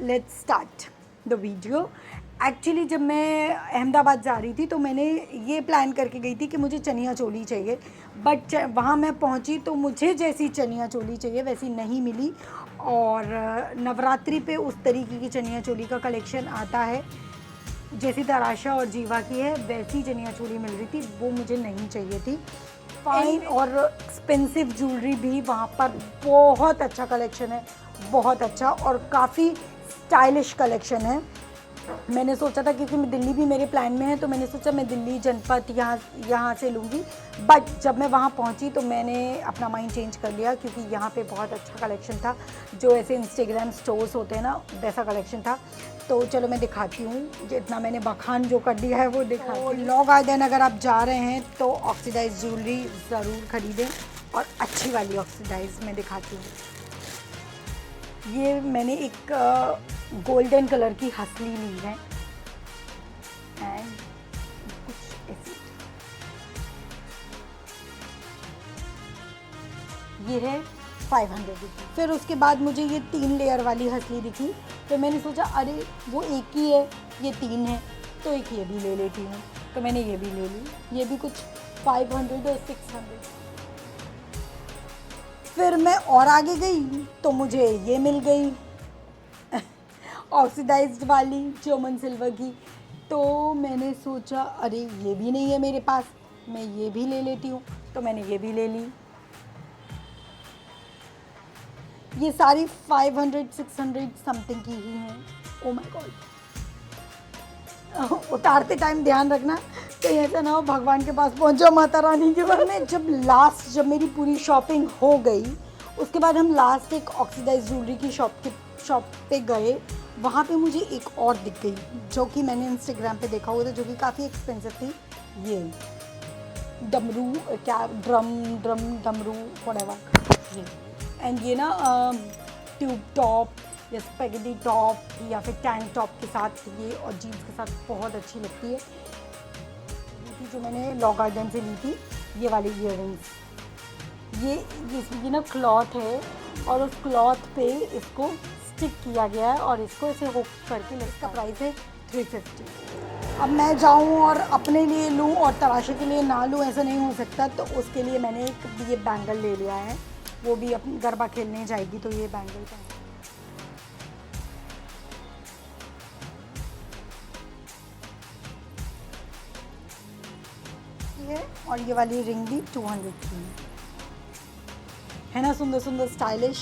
Let's start the video. Actually जब मैं अहमदाबाद जा रही थी तो मैंने ये प्लान करके गई थी कि मुझे चनिया चोली चाहिए, बट वहाँ मैं पहुँची तो मुझे जैसी चनिया चोली चाहिए वैसी नहीं मिली। और नवरात्रि पे उस तरीके की चनिया चोली का कलेक्शन आता है जैसी तराशा और जीवा की है, वैसी चनिया चोली मिल रही थी, वो मुझे नहीं चाहिए थी। फाइन और एक्सपेंसिव ज्वेलरी भी वहाँ पर बहुत अच्छा कलेक्शन है, बहुत अच्छा और काफ़ी स्टाइलिश कलेक्शन है। मैंने सोचा था क्योंकि दिल्ली भी मेरे प्लान में है तो मैंने सोचा मैं दिल्ली जनपद यहाँ से लूँगी, बट जब मैं वहाँ पहुँची तो मैंने अपना माइंड चेंज कर लिया क्योंकि यहाँ पे बहुत अच्छा कलेक्शन था, जो ऐसे इंस्टाग्राम स्टोर्स होते हैं ना वैसा कलेक्शन था। तो चलो मैं दिखाती हूँ, जितना मैंने बखान जो कर दिया है वो दिखा। लॉ गार्डन अगर आप जा रहे हैं तो ऑक्सीडाइज ज्वेलरी ज़रूर ख़रीदें, और अच्छी वाली ऑक्सीडाइज मैं दिखाती हूँ। ये मैंने एक गोल्डन कलर की हसली ली है एंड कुछ ऐसी, ये है 500 रुपीज़। फिर उसके बाद मुझे ये 3 लेयर वाली हसली दिखी, तो मैंने सोचा अरे वो एक ही है, ये 3 है तो एक ये भी ले लेती हूँ, तो मैंने ये भी ले ली। ये भी कुछ 500 और 600। फिर मैं और आगे गई तो मुझे ये मिल गई ऑक्सीडाइज्ड वाली जर्मन सिल्वर की, तो मैंने सोचा अरे ये भी नहीं है मेरे पास, मैं ये भी ले लेती हूँ, तो मैंने ये भी ले ली। ये सारी 500-600 समथिंग की ही हैं। ओ माय गॉड, उतारते टाइम ध्यान रखना कहीं ऐसा ना हो भगवान के पास पहुंच जाओ, माता रानी के पास। में जब मेरी पूरी शॉपिंग हो गई, उसके बाद हम लास्ट एक ऑक्सीडाइज ज्वेलरी की शॉप पे गए। वहाँ पे मुझे एक और दिख गई जो कि मैंने इंस्टाग्राम पे देखा हुआ था, जो कि काफ़ी एक्सपेंसिव थी। ये डमरू क्या डमरू व्हाटएवर, ये एंड ये ना ट्यूब टॉप या स्पेगेटी टॉप या फिर टैंक टॉप के साथ ये और जीन्स के साथ बहुत अच्छी लगती है। जो मैंने लॉ गार्डन से ली थी ये वाली ईयररिंग्स, ये ना क्लॉथ है और उस क्लॉथ पे इसको स्टिक किया गया है और इसको ऐसे हुक करके, इसका प्राइस है 350। अब मैं जाऊँ और अपने लिए लूँ और तराशे के लिए ना लूँ, ऐसा नहीं हो सकता, तो उसके लिए मैंने एक ये बैंगल ले लिया है। वो भी अपनी गरबा खेलने जाएगी तो ये बैंगल पहन। और ये वाली रिंग भी 200 की है ना, सुंदर सुंदर स्टाइलिश।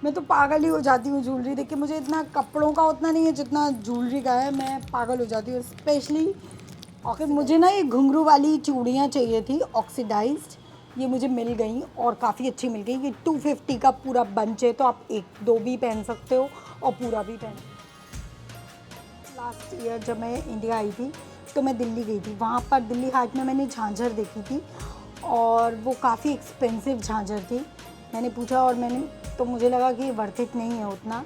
मैं तो पागल ही हो जाती हूँ ज्वेलरी देख के, मुझे इतना कपड़ों का उतना नहीं है जितना ज्वेलरी का है, मैं पागल हो जाती हूँ। स्पेशली और मुझे ना ये घुंघरू वाली चूड़ियाँ चाहिए थी ऑक्सीडाइज्ड, ये मुझे मिल गई और काफ़ी अच्छी मिल गई। ये 250 का पूरा बंच है, तो आप 1-2 भी पहन सकते हो और पूरा भी पहन। लास्ट ईयर जब मैं इंडिया आई थी तो मैं दिल्ली गई थी, वहाँ पर दिल्ली हाट में मैंने झांझर देखी थी और वो काफ़ी एक्सपेंसिव झांझर थी। मैंने पूछा और तो मुझे लगा कि वर्थ इट नहीं है उतना,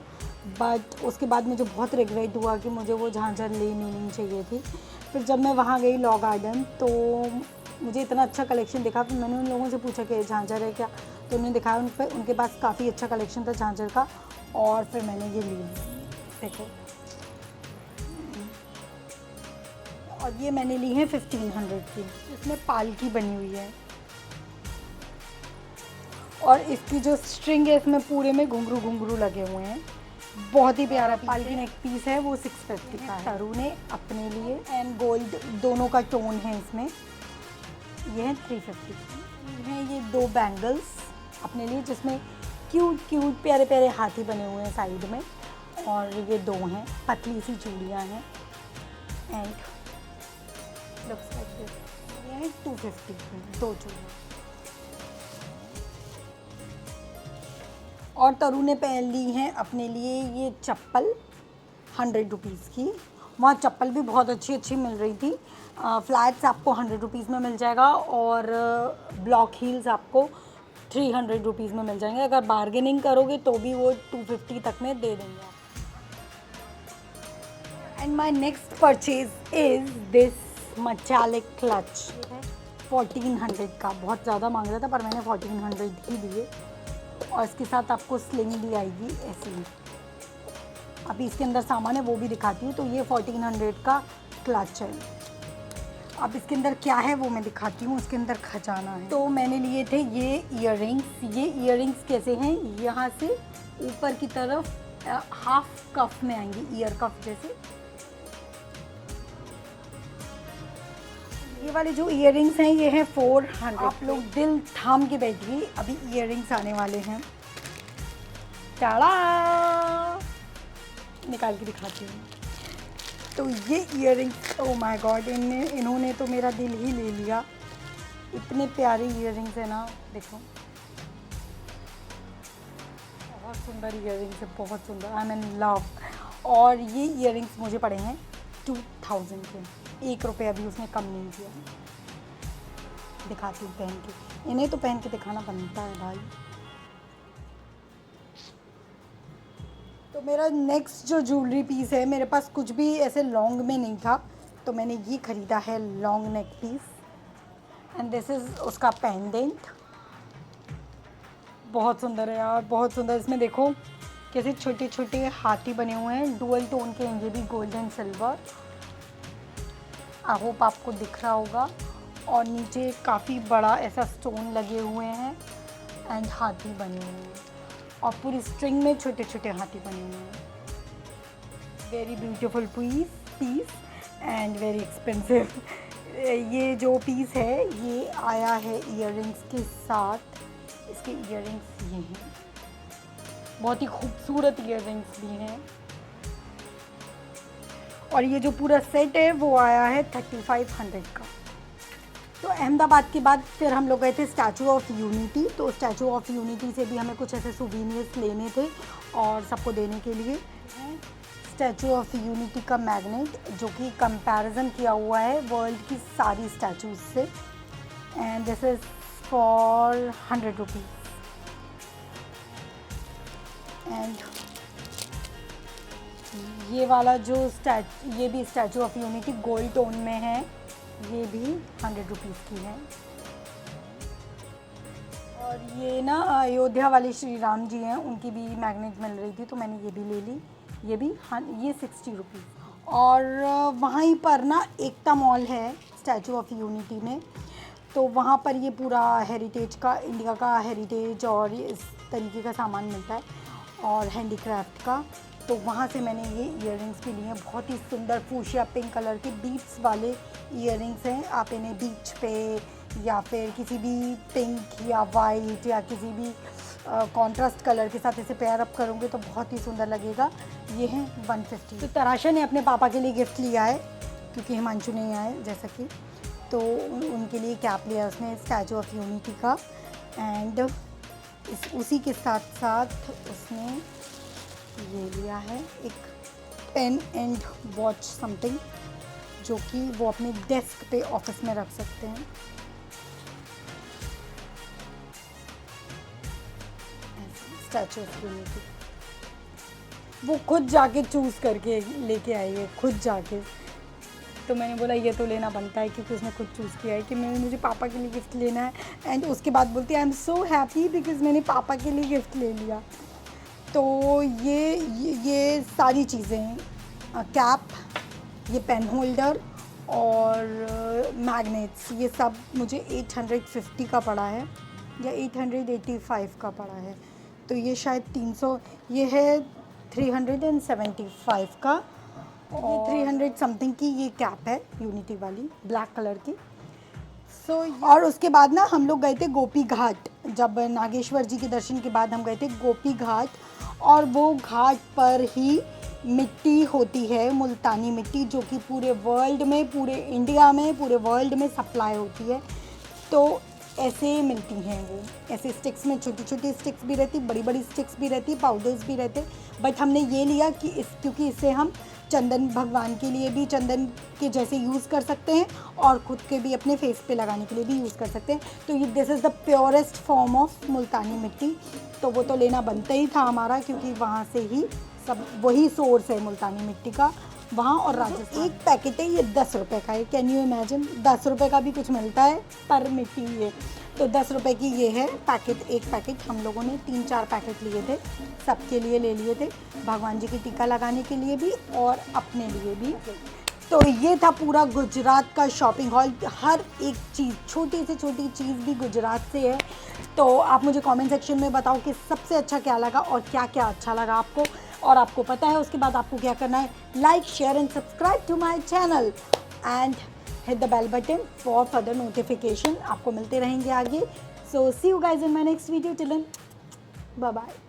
बट उसके बाद मुझे बहुत रिग्रेट हुआ कि मुझे वो झांझर लेनी नहीं चाहिए थी। फिर जब मैं वहाँ गई लॉ गार्डन तो मुझे इतना अच्छा कलेक्शन दिखा, फिर मैंने उन लोगों से पूछा कि झांझर है क्या, तो उन्होंने दिखाया उनके पास काफ़ी अच्छा कलेक्शन था झांझर का, और फिर मैंने ये ली। देखो, और ये मैंने ली है 1500 की, इसमें पालकी बनी हुई है और इसकी जो स्ट्रिंग है इसमें पूरे में घुंघरू लगे हुए हैं, बहुत ही प्यारा पालकी नेक पीस है। वो 650 का है। तरू ने अपने लिए एंड गोल्ड दोनों का टोन है इसमें, ये है 350 है। ये 2 बैंगल्स अपने लिए जिसमें क्यूट प्यारे प्यारे हाथी बने हुए हैं साइड में, और ये 2 हैं, पतली सी चूड़ियाँ हैं एंड लुक्स लाइक दिस। ये है 250 की 2 चूड़ियाँ। और तरू ने पहन ली हैं अपने लिए ये चप्पल 100 रुपीज़ की। वहाँ चप्पल भी बहुत अच्छी मिल रही थी। फ्लैट्स आपको 100 रुपीज़ में मिल जाएगा और ब्लॉक हील्स आपको 300 रुपीज़ में मिल जाएंगे। अगर बार्गेनिंग करोगे तो भी वो 250 तक में दे देंगे आप। And my next purchase is this metallic clutch, 1400 का। बहुत ज़्यादा मांग रहा था पर मैंने 1400 ही दिए, और इसके साथ आपको स्लिंग भी आएगी ऐसी। अभी इसके अंदर सामान है वो भी दिखाती हूँ। तो ये 1400 का क्लच है। अब इसके अंदर क्या है वो मैं दिखाती हूँ, उसके अंदर खजाना है। तो मैंने लिए थे ये इयररिंग्स। ये इयररिंग्स कैसे हैं, यहाँ से ऊपर की तरफ हाफ कफ में आएंगी, ईयर कफ जैसे। ये वाले जो इयररिंग्स हैं ये हैं 400। आप लोग दिल थाम के बैठिए, अभी इयररिंग्स आने वाले हैं। टाड़ा, निकाल के दिखाती हूँ। तो ये इयररिंग्स, ओह माय गॉड, इन्होंने तो मेरा दिल ही ले लिया। इतने प्यारे इयररिंग्स है ना, देखो बहुत सुंदर इयररिंग्स है, बहुत सुंदर, आई एम इन लव। और ये इयररिंग्स मुझे पड़े हैं 2000 के, 1 रुपया भी उसने कम नहीं किया। दिखाती हूँ पहन के, इन्हें तो पहन के दिखाना बनता है भाई। तो मेरा नेक्स्ट जो ज्वेलरी पीस है, मेरे पास कुछ भी ऐसे लॉन्ग में नहीं था, तो मैंने ये ख़रीदा है long neck piece. And this is उसका पेंडेंट, बहुत सुंदर है यार, बहुत सुंदर। इसमें देखो कैसे छोटे छोटे हाथी बने हुए हैं, डुअल टोन के हैं ये भी, gold and silver. I hope आपको दिख रहा होगा। और नीचे काफ़ी बड़ा ऐसा स्टोन लगे हुए हैं एंड हाथी बने हुए हैं, और पूरी स्ट्रिंग में छोटे छोटे हाथी बने हुए हैं। Very beautiful piece and very expensive. ये जो पीस है ये आया है इयररिंग्स के साथ। इसके इयररिंग्स ये हैं, बहुत ही खूबसूरत इयररिंग्स भी हैं। और ये जो पूरा सेट है वो आया है 3500 का। तो अहमदाबाद के बाद फिर हम लोग गए थे स्टैचू ऑफ यूनिटी। तो स्टैचू ऑफ यूनिटी से भी हमें कुछ ऐसे सुवीनियर्स लेने थे और सबको देने के लिए। स्टैचू ऑफ यूनिटी का मैग्नेट जो कि कंपैरिजन किया हुआ है वर्ल्ड की सारी स्टैचूज से, and this is for 100 rupees. And ये वाला जो ये भी statue of unity gold tone में है, ये भी 100 रुपीज़ की है। और ये ना अयोध्या वाले श्री राम जी हैं, उनकी भी मैग्नेट मिल रही थी तो मैंने ये भी ले ली। ये भी ये 60 रुपीज़। और वहीं पर ना एकता मॉल है स्टैचू ऑफ यूनिटी में, तो वहाँ पर ये पूरा हेरिटेज का, इंडिया का हेरिटेज और इस तरीके का सामान मिलता है और हैंडीक्राफ्ट का। तो वहाँ से मैंने ये इयररिंग्स भी लिए हैं, बहुत ही सुंदर फूशिया पिंक कलर के बीट्स वाले इयररिंग्स हैं। आप इन्हें बीच पे या फिर किसी भी पिंक या वाइट या किसी भी कॉन्ट्रास्ट कलर के साथ इसे पेयर अप करोगे तो बहुत ही सुंदर लगेगा। ये हैं 150। तो तराशा ने अपने पापा के लिए गिफ्ट लिया है क्योंकि हिमांशु नहीं आए जैसा कि, तो उनके लिए कैप लिया उसने स्टैचू ऑफ यूनिटी का। एंड उसी के साथ साथ उसने ये लिया है एक पेन एंड वॉच समथिंग, जो कि वो अपने डेस्क पे ऑफिस में रख सकते हैं। स्टैचू ऑफ यूनिटी वो खुद जाके चूज़ करके लेके आई है, खुद जाके। तो मैंने बोला ये तो लेना बनता है क्योंकि उसने खुद चूज़ किया है कि मुझे पापा के लिए गिफ्ट लेना है। एंड उसके बाद बोलती है I am so happy because मैंने पापा के लिए गिफ्ट ले लिया। तो ये सारी चीज़ें, कैप, ये पेन होल्डर और मैग्नेट्स, ये सब मुझे 850 का पड़ा है या 885 का पड़ा है। तो ये शायद 300, ये है 375 का। और 300 समथिंग की ये कैप है यूनिटी वाली ब्लैक कलर की। और उसके बाद ना हम लोग गए थे गोपी घाट। जब नागेश्वर जी के दर्शन के बाद हम गए थे गोपी घाट, और वो घाट पर ही मिट्टी होती है, मुल्तानी मिट्टी, जो कि पूरे वर्ल्ड में, पूरे इंडिया में, पूरे वर्ल्ड में सप्लाई होती है। तो ऐसे मिलती हैं वो, ऐसे स्टिक्स में, छोटी छोटी स्टिक्स भी रहती, बड़ी बड़ी स्टिक्स भी रहती, पाउडर्स भी रहते। बट हमने ये लिया कि क्योंकि इससे हम चंदन, भगवान के लिए भी चंदन के जैसे यूज़ कर सकते हैं और ख़ुद के भी अपने फेस पे लगाने के लिए भी यूज़ कर सकते हैं। तो ये this is the purest form of Multani mitti, तो वो तो लेना बनता ही था हमारा क्योंकि वहाँ से ही सब, वही सोर्स है मुल्तानी मिट्टी का। वहाँ और राजस्थान। एक पैकेट है ये 10 रुपये का है, कैन यू इमेजिन, 10 रुपये का भी कुछ मिलता है पर मिट्टी ये। तो 10 रुपये की ये है पैकेट, एक पैकेट हम लोगों ने 3-4 पैकेट लिए थे, सबके लिए ले लिए थे, भगवान जी की टीका लगाने के लिए भी और अपने लिए भी। तो ये था पूरा गुजरात का शॉपिंग हॉल, हर एक चीज़, छोटी से छोटी चीज़ भी गुजरात से है। तो आप मुझे कमेंट सेक्शन में बताओ कि सबसे अच्छा क्या लगा और क्या क्या अच्छा लगा आपको, और आपको पता है उसके बाद आपको क्या करना है, like share and subscribe to my channel and hit the bell button for further notification. आपको मिलते रहेंगे आगे। So see you guys in my next video, till then bye bye.